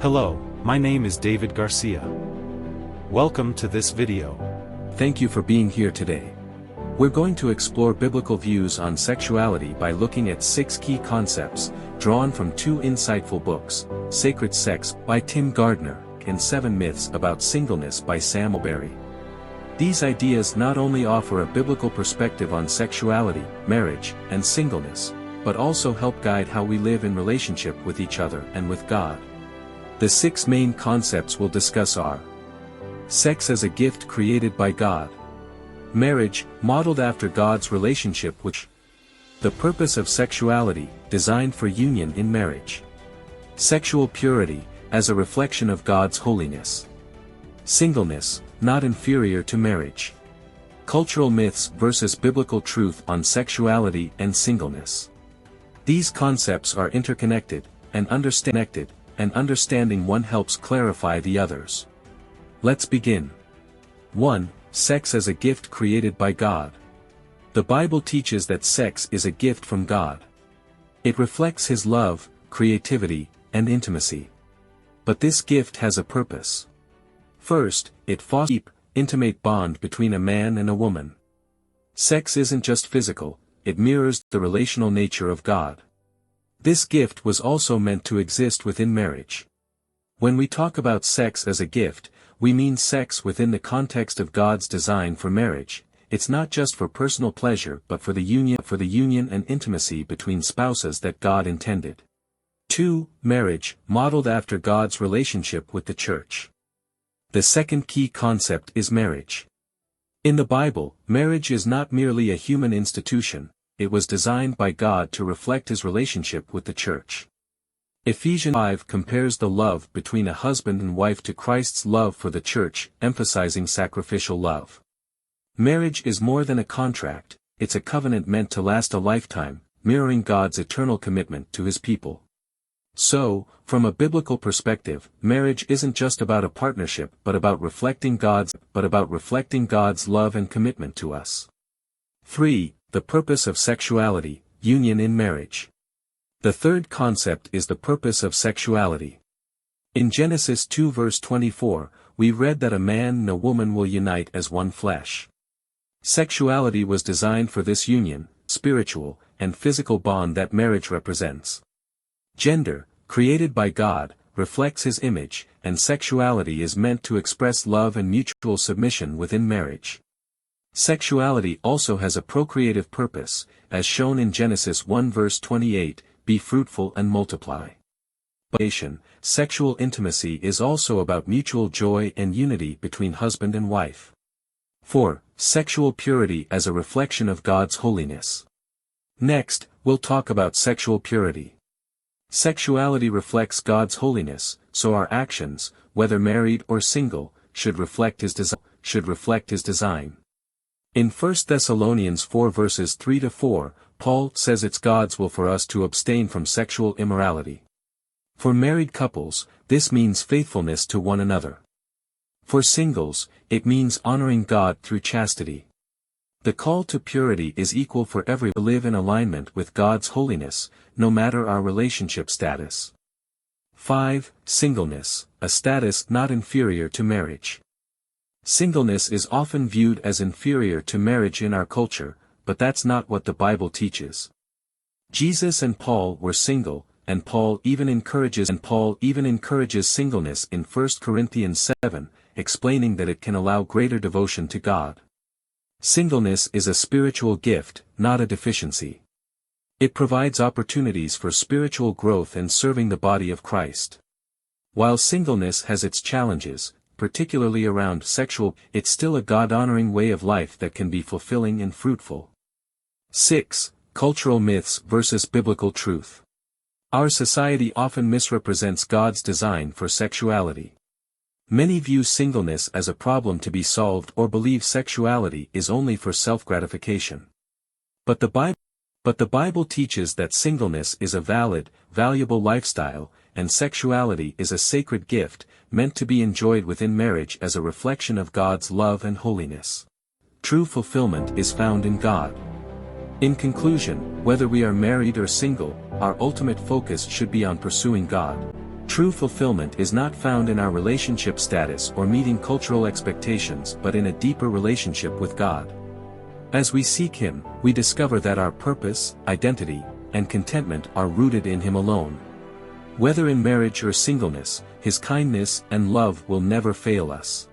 Hello, my name is David Garcia. Welcome to this video. Thank you for being here today. We're going to explore biblical views on sexuality by looking at 6 key concepts, drawn from 2 insightful books, Sacred Sex by Tim Gardner, and 7 Myths About Singleness by Allberry. These ideas not only offer a biblical perspective on sexuality, marriage, and singleness, but also help guide how we live in relationship with each other and with God. The 6 main concepts we'll discuss are: sex as a gift created by God, marriage, modeled after God's relationship with, the purpose of sexuality, designed for union in marriage, sexual purity, as a reflection of God's holiness, singleness, not inferior to marriage, cultural myths versus biblical truth on sexuality and singleness. These concepts are interconnected, and understanding one helps clarify the others. Let's begin. 1. Sex as a gift created by God. The Bible teaches that sex is a gift from God. It reflects His love, creativity, and intimacy. But this gift has a purpose. First, it fosters a deep, intimate bond between a man and a woman. Sex isn't just physical, it mirrors the relational nature of God. This gift was also meant to exist within marriage. When we talk about sex as a gift, we mean sex within the context of God's design for marriage. It's not just for personal pleasure but for the union and intimacy between spouses that God intended. 2. Marriage, modeled after God's relationship with the church. The second key concept is marriage. In the Bible, marriage is not merely a human institution, it was designed by God to reflect His relationship with the church. Ephesians 5 compares the love between a husband and wife to Christ's love for the church, emphasizing sacrificial love. Marriage is more than a contract, it's a covenant meant to last a lifetime, mirroring God's eternal commitment to His people. So, from a biblical perspective, marriage isn't just about a partnership but about reflecting God's love and commitment to us. 3. The purpose of sexuality, union in marriage. The third concept is the purpose of sexuality. In Genesis 2 verse 24, we read that a man and a woman will unite as one flesh. Sexuality was designed for this union, spiritual and physical bond that marriage represents. Gender, created by God, reflects His image, and sexuality is meant to express love and mutual submission within marriage. Sexuality also has a procreative purpose, as shown in Genesis 1 verse 28, be fruitful and multiply. But sexual intimacy is also about mutual joy and unity between husband and wife. 4. Sexual purity as a reflection of God's holiness. Next, we'll talk about sexual purity. Sexuality reflects God's holiness, so our actions, whether married or single, should reflect His design. In 1 Thessalonians 4 verses 3-4, Paul says it's God's will for us to abstain from sexual immorality. For married couples, this means faithfulness to one another. For singles, it means honoring God through chastity. The call to purity is equal for everyone to live in alignment with God's holiness, no matter our relationship status. 5. Singleness, a status not inferior to marriage. Singleness is often viewed as inferior to marriage in our culture, but that's not what the Bible teaches. Jesus and Paul were single, and Paul even encourages singleness in 1 Corinthians 7, explaining that it can allow greater devotion to God. Singleness is a spiritual gift, not a deficiency. It provides opportunities for spiritual growth and serving the body of Christ. While singleness has its challenges, particularly around sexual, it's still a God-honoring way of life that can be fulfilling and fruitful. 6. Cultural myths versus biblical truth. Our society often misrepresents God's design for sexuality. Many view singleness as a problem to be solved or believe sexuality is only for self-gratification. But the Bible teaches that singleness is a valid, valuable lifestyle, and sexuality is a sacred gift, meant to be enjoyed within marriage as a reflection of God's love and holiness. True fulfillment is found in God. In conclusion, whether we are married or single, our ultimate focus should be on pursuing God. True True fulfillment is not found in our relationship status or meeting cultural expectations but in a deeper relationship with God. As we seek Him, we discover that our purpose, identity, and contentment are rooted in Him alone. Whether in marriage or singleness, His kindness and love will never fail us.